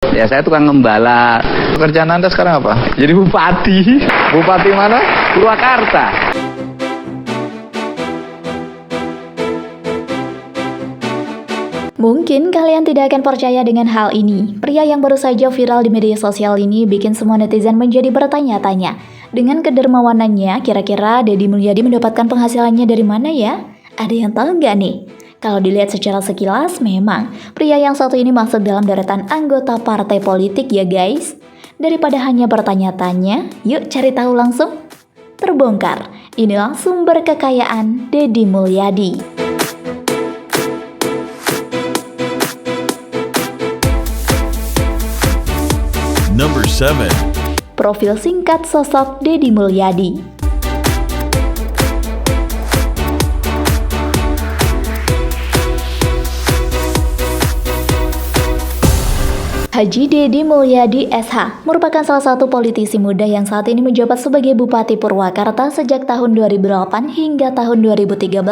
Ya saya tukang ngembala. Pekerjaan Anda sekarang apa? Jadi bupati. Bupati mana? Purwakarta. Mungkin kalian tidak akan percaya dengan hal ini. Pria yang baru saja viral di media sosial ini bikin semua netizen menjadi bertanya-tanya. Dengan kedermawanannya, kira-kira Deddy Mulyadi mendapatkan penghasilannya dari mana ya? Ada yang tahu nggak nih? Kalau dilihat secara sekilas, memang pria yang satu ini masuk dalam deretan anggota partai politik ya guys. Daripada hanya bertanya-tanya, yuk cari tahu langsung. Terbongkar, inilah sumber kekayaan Deddy Mulyadi. Number 7. Profil singkat sosok Deddy Mulyadi. Haji Deddy Mulyadi SH merupakan salah satu politisi muda yang saat ini menjabat sebagai Bupati Purwakarta sejak tahun 2008 hingga tahun 2013.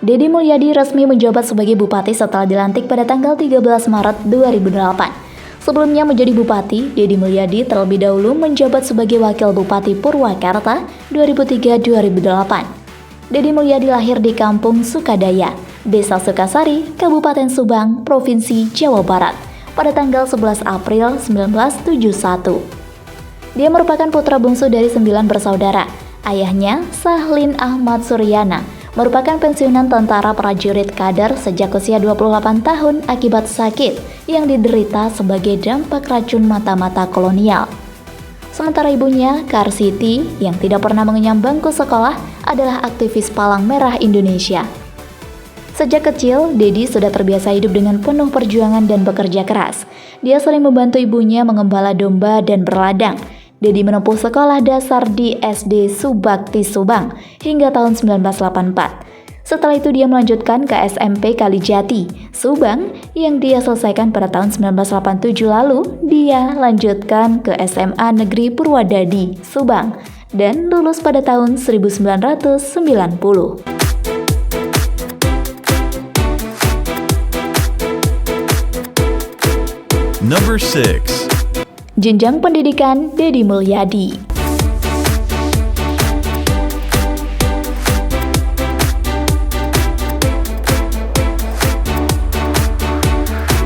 Deddy Mulyadi resmi menjabat sebagai Bupati setelah dilantik pada tanggal 13 Maret 2008. Sebelumnya menjadi Bupati, Deddy Mulyadi terlebih dahulu menjabat sebagai Wakil Bupati Purwakarta 2003-2008. Deddy Mulyadi lahir di Kampung Sukadaya, Desa Sukasari, Kabupaten Subang, Provinsi Jawa Barat, pada tanggal 11 April 1971. Dia merupakan putra bungsu dari 9 bersaudara. Ayahnya, Sahlin Ahmad Suryana, merupakan pensiunan tentara prajurit kader sejak usia 28 tahun akibat sakit yang diderita sebagai dampak racun mata-mata kolonial. Sementara ibunya, Karsiti, yang tidak pernah mengenyam bangku sekolah, adalah aktivis Palang Merah Indonesia. Sejak kecil, Deddy sudah terbiasa hidup dengan penuh perjuangan dan bekerja keras. Dia sering membantu ibunya mengembala domba dan berladang. Deddy menempuh sekolah dasar di SD Subakti Subang hingga tahun 1984. Setelah itu dia melanjutkan ke SMP Kalijati, Subang, yang dia selesaikan pada tahun 1987 lalu. Dia lanjutkan ke SMA Negeri Purwadadi, Subang, dan lulus pada tahun 1990. Number 6. Jenjang pendidikan Deddy Mulyadi.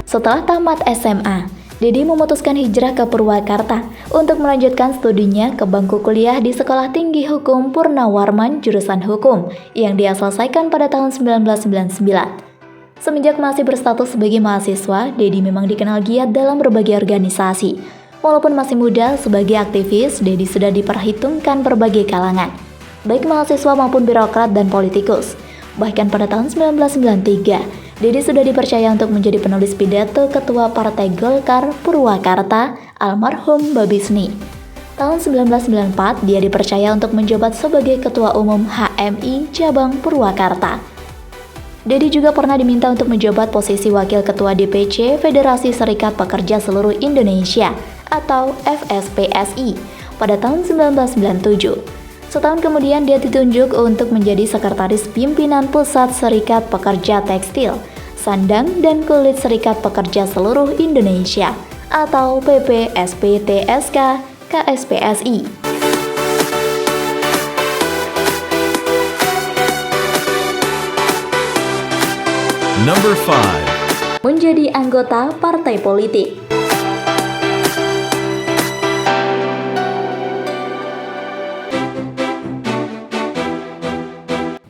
Setelah tamat SMA, Deddy memutuskan hijrah ke Purwakarta untuk melanjutkan studinya ke bangku kuliah di Sekolah Tinggi Hukum Purnawarman jurusan Hukum yang dia selesaikan pada tahun 1999. Semenjak masih berstatus sebagai mahasiswa, Deddy memang dikenal giat dalam berbagai organisasi. Walaupun masih muda, sebagai aktivis, Deddy sudah diperhitungkan berbagai kalangan, baik mahasiswa maupun birokrat dan politikus. Bahkan pada tahun 1993, Deddy sudah dipercaya untuk menjadi penulis pidato Ketua Partai Golkar Purwakarta, almarhum Babisni. Tahun 1994, dia dipercaya untuk menjabat sebagai Ketua Umum HMI Cabang Purwakarta. Deddy juga pernah diminta untuk menjabat posisi Wakil Ketua DPC Federasi Serikat Pekerja Seluruh Indonesia atau FSPSI pada tahun 1997. Setahun kemudian dia ditunjuk untuk menjadi Sekretaris Pimpinan Pusat Serikat Pekerja Tekstil, Sandang dan Kulit Serikat Pekerja Seluruh Indonesia atau PPSPTSK KSPSI. Number 5. Menjadi anggota partai politik.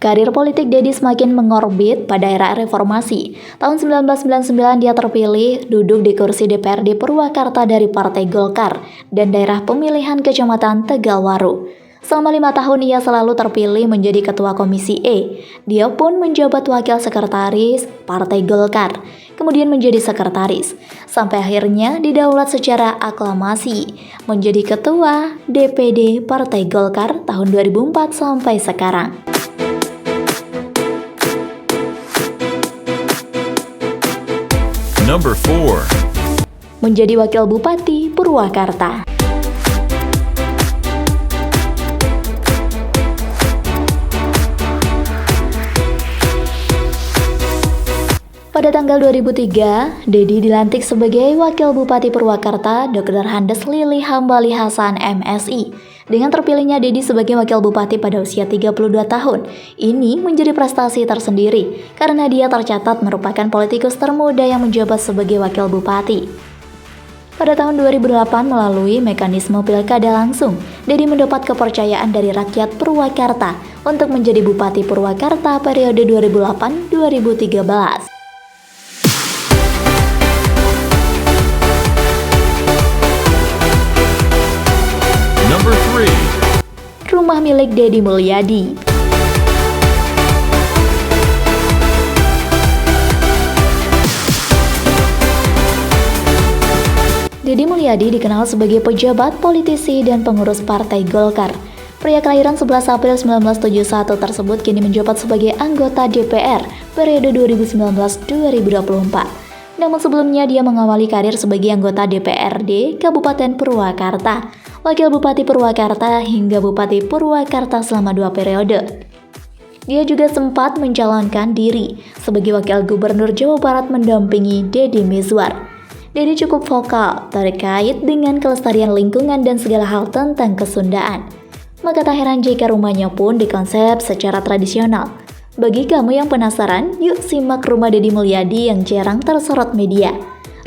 Karir politik Deddy semakin mengorbit pada era reformasi. Tahun 1999 dia terpilih duduk di kursi DPRD Purwakarta dari Partai Golkar dan daerah pemilihan Kecamatan Tegalwaru. Selama 5 tahun ia selalu terpilih menjadi Ketua Komisi E. Dia pun menjabat Wakil Sekretaris Partai Golkar, kemudian menjadi Sekretaris, sampai akhirnya didaulat secara aklamasi menjadi Ketua DPD Partai Golkar tahun 2004 sampai sekarang. Number 4. Menjadi Wakil Bupati Purwakarta. Pada tanggal 2003, Dedi dilantik sebagai Wakil Bupati Purwakarta Dr. Handes Lili Hambali Hasan MSI. Dengan terpilihnya Dedi sebagai Wakil Bupati pada usia 32 tahun, ini menjadi prestasi tersendiri karena dia tercatat merupakan politikus termuda yang menjabat sebagai Wakil Bupati. Pada tahun 2008 melalui mekanisme pilkada langsung, Dedi mendapat kepercayaan dari rakyat Purwakarta untuk menjadi Bupati Purwakarta periode 2008-2013. Number 3. Rumah milik Deddy Mulyadi. Deddy Mulyadi dikenal sebagai pejabat, politisi, dan pengurus Partai Golkar. Pria kelahiran 11 April 1971 tersebut kini menjabat sebagai anggota DPR periode 2019-2024. Namun sebelumnya dia mengawali karir sebagai anggota DPRD Kabupaten Purwakarta, Wakil Bupati Purwakarta hingga Bupati Purwakarta selama 2 periode. Dia juga sempat mencalonkan diri sebagai Wakil Gubernur Jawa Barat mendampingi Deddy Mizwar. Deddy cukup vokal terkait dengan kelestarian lingkungan dan segala hal tentang kesundaan. Maka tak heran jika rumahnya pun dikonsep secara tradisional. Bagi kamu yang penasaran, yuk simak rumah Deddy Mulyadi yang jarang tersorot media.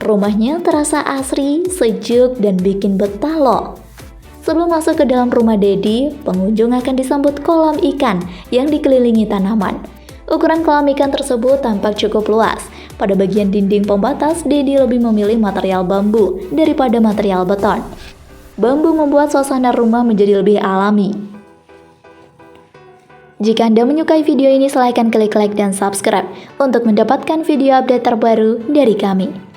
Rumahnya terasa asri, sejuk, dan bikin betah loh. Sebelum masuk ke dalam rumah Deddy, pengunjung akan disambut kolam ikan yang dikelilingi tanaman. Ukuran kolam ikan tersebut tampak cukup luas. Pada bagian dinding pembatas, Deddy lebih memilih material bambu daripada material beton. Bambu membuat suasana rumah menjadi lebih alami. Jika Anda menyukai video ini, silahkan klik like dan subscribe untuk mendapatkan video update terbaru dari kami.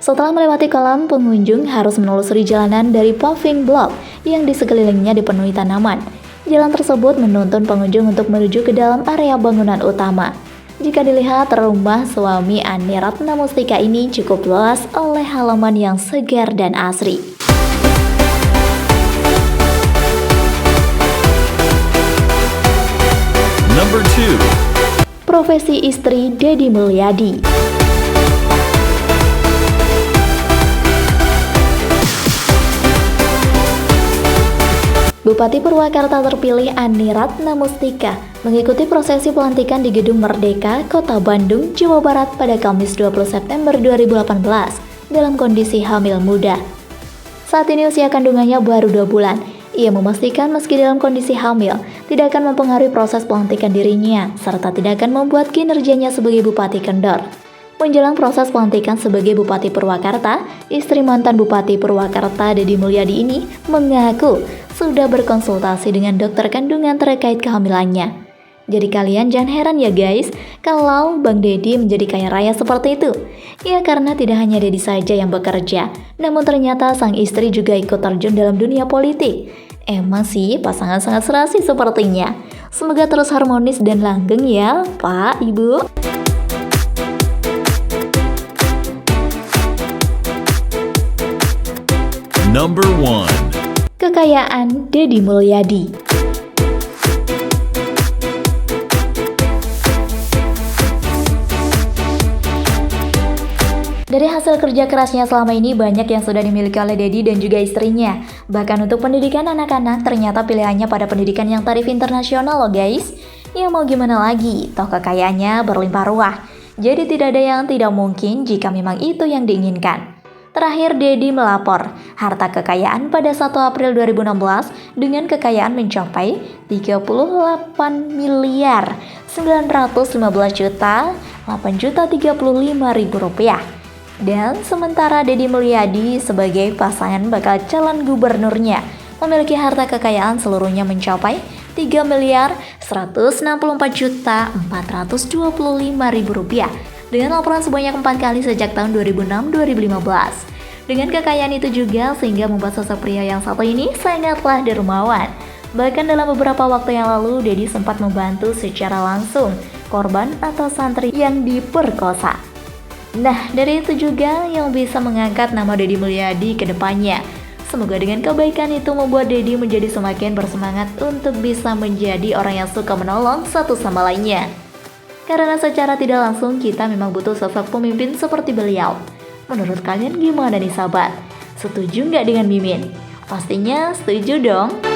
Setelah melewati kolam, pengunjung harus menelusuri jalanan dari paving block yang di sekelilingnya dipenuhi tanaman. Jalan tersebut menuntun pengunjung untuk menuju ke dalam area bangunan utama. Jika dilihat, rumah suami Ani Ratna Mustika ini cukup luas oleh halaman yang segar dan asri. Number 2. Profesi istri Deddy Mulyadi. Bupati Purwakarta terpilih Ani Ratna Mustika mengikuti prosesi pelantikan di Gedung Merdeka, Kota Bandung, Jawa Barat pada Kamis 20 September 2018 dalam kondisi hamil muda. Saat ini usia kandungannya baru 2 bulan. Ia memastikan meski dalam kondisi hamil, tidak akan mempengaruhi proses pelantikan dirinya, serta tidak akan membuat kinerjanya sebagai bupati kendor. Menjelang proses pelantikan sebagai Bupati Purwakarta, istri mantan Bupati Purwakarta Deddy Mulyadi ini mengaku sudah berkonsultasi dengan dokter kandungan terkait kehamilannya. Jadi kalian jangan heran ya guys, kalau Bang Deddy menjadi kaya raya seperti itu. Ya karena tidak hanya Deddy saja yang bekerja, namun ternyata sang istri juga ikut terjun dalam dunia politik. Emang sih pasangan sangat serasi sepertinya. Semoga terus harmonis dan langgeng ya Pak, Ibu. Number 1. Kekayaan Deddy Mulyadi. Dari hasil kerja kerasnya selama ini, banyak yang sudah dimiliki oleh Deddy dan juga istrinya. Bahkan untuk pendidikan anak-anak, ternyata pilihannya pada pendidikan yang tarif internasional loh guys. Ya mau gimana lagi, toh kekayaannya berlimpah ruah. Jadi tidak ada yang tidak mungkin jika memang itu yang diinginkan. Terakhir, Deddy melapor harta kekayaan pada 1 April 2016 dengan kekayaan mencapai 38 miliar 915 juta 8.035.000 rupiah. Dan sementara Deddy Mulyadi sebagai pasangan bakal calon gubernurnya memiliki harta kekayaan seluruhnya mencapai 3 miliar 164 juta 425.000 rupiah dengan laporan sebanyak 4 kali sejak tahun 2006-2015. Dengan kekayaan itu juga sehingga membuat sosok pria yang satu ini sangatlah dermawan. Bahkan dalam beberapa waktu yang lalu, Deddy sempat membantu secara langsung korban atau santri yang diperkosa. Nah, dari itu juga yang bisa mengangkat nama Deddy Mulyadi ke depannya. Semoga dengan kebaikan itu membuat Deddy menjadi semakin bersemangat untuk bisa menjadi orang yang suka menolong satu sama lainnya. Karena secara tidak langsung kita memang butuh sosok pemimpin seperti beliau. Menurut kalian gimana nih sahabat? Setuju nggak dengan Mimin? Pastinya setuju dong.